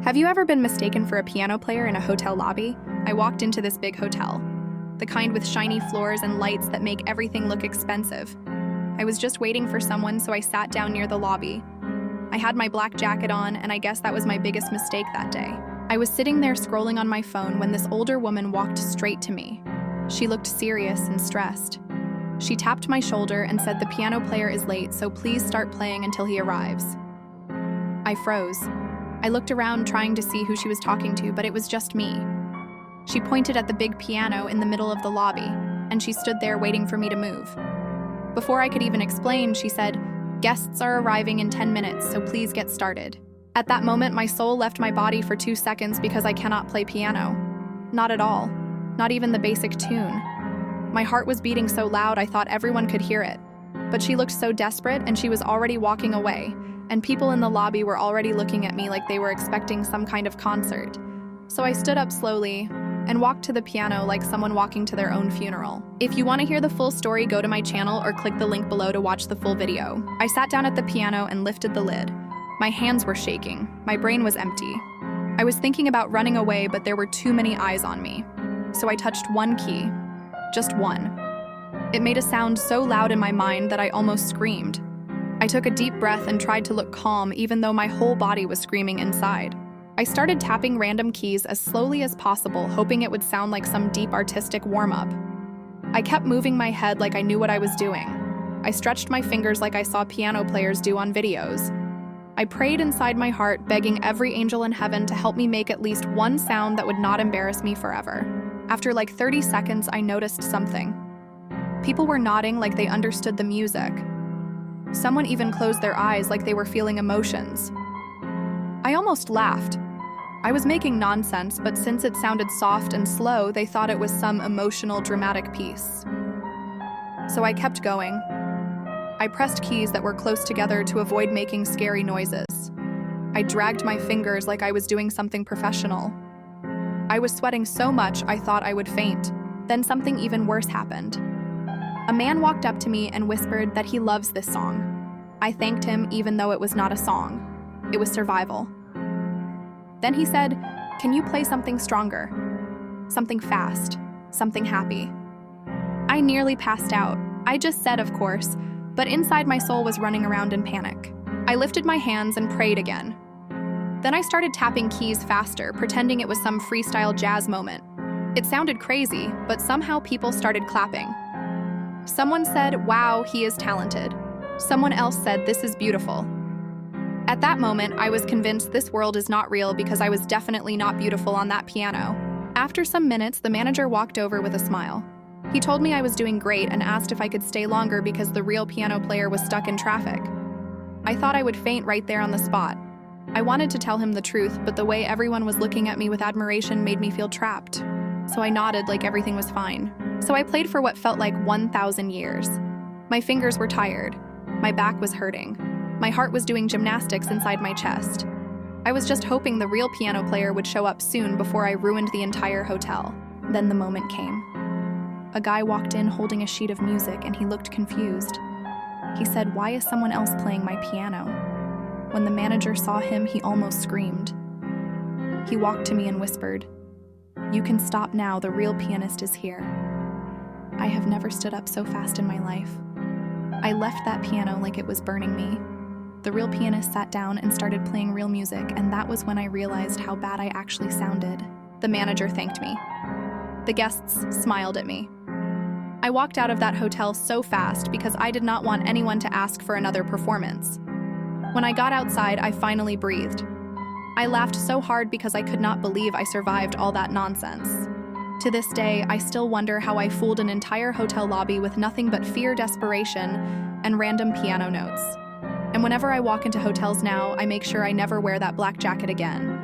Have you ever been mistaken for a piano player in a hotel lobby? I walked into this big hotel, the kind with shiny floors and lights that make everything look expensive. I was just waiting for someone, so I sat down near the lobby. I had my black jacket on, and I guess that was my biggest mistake that day. I was sitting there scrolling on my phone when this older woman walked straight to me. She looked serious and stressed. She tapped my shoulder and said the piano player is late, so please start playing until he arrives. I froze. I looked around trying to see who she was talking to, but it was just me. She pointed at the big piano in the middle of the lobby, and she stood there waiting for me to move. Before I could even explain, she said, "Guests are arriving in 10 minutes, so please get started." At that moment, my soul left my body for 2 seconds because I cannot play piano. Not at all. Not even the basic tune. My heart was beating so loud I thought everyone could hear it. But she looked so desperate, and she was already walking away, and people in the lobby were already looking at me like they were expecting some kind of concert. So I stood up slowly and walked to the piano like someone walking to their own funeral. If you want to hear the full story, go to my channel or click the link below to watch the full video. I sat down at the piano and lifted the lid. My hands were shaking. My brain was empty. I was thinking about running away, but there were too many eyes on me. So I touched one key. Just one. It made a sound so loud in my mind that I almost screamed. I took a deep breath and tried to look calm, even though my whole body was screaming inside. I started tapping random keys as slowly as possible, hoping it would sound like some deep artistic warm-up. I kept moving my head like I knew what I was doing. I stretched my fingers like I saw piano players do on videos. I prayed inside my heart, begging every angel in heaven to help me make at least one sound that would not embarrass me forever. After like 30 seconds, I noticed something. People were nodding like they understood the music. Someone even closed their eyes like they were feeling emotions. I almost laughed. I was making nonsense, but since it sounded soft and slow, they thought it was some emotional, dramatic piece. So I kept going. I pressed keys that were close together to avoid making scary noises. I dragged my fingers like I was doing something professional. I was sweating so much I thought I would faint. Then something even worse happened. A man walked up to me and whispered that he loves this song. I thanked him even though it was not a song. It was survival. Then he said, "Can you play something stronger? Something fast, something happy." I nearly passed out. I just said, of course, but inside my soul was running around in panic. I lifted my hands and prayed again. Then I started tapping keys faster, pretending it was some freestyle jazz moment. It sounded crazy, but somehow people started clapping. Someone said, "Wow, he is talented." Someone else said, "This is beautiful." At that moment, I was convinced this world is not real because I was definitely not beautiful on that piano. After some minutes, the manager walked over with a smile. He told me I was doing great and asked if I could stay longer because the real piano player was stuck in traffic. I thought I would faint right there on the spot. I wanted to tell him the truth, but the way everyone was looking at me with admiration made me feel trapped. So I nodded like everything was fine. So I played for what felt like 1,000 years. My fingers were tired. My back was hurting. My heart was doing gymnastics inside my chest. I was just hoping the real piano player would show up soon before I ruined the entire hotel. Then the moment came. A guy walked in holding a sheet of music and he looked confused. He said, "Why is someone else playing my piano?" When the manager saw him, he almost screamed. He walked to me and whispered, "You can stop now, the real pianist is here." I have never stood up so fast in my life. I left that piano like it was burning me. The real pianist sat down and started playing real music, and that was when I realized how bad I actually sounded. The manager thanked me. The guests smiled at me. I walked out of that hotel so fast because I did not want anyone to ask for another performance. When I got outside, I finally breathed. I laughed so hard because I could not believe I survived all that nonsense. To this day, I still wonder how I fooled an entire hotel lobby with nothing but fear, desperation, and random piano notes. And whenever I walk into hotels now, I make sure I never wear that black jacket again.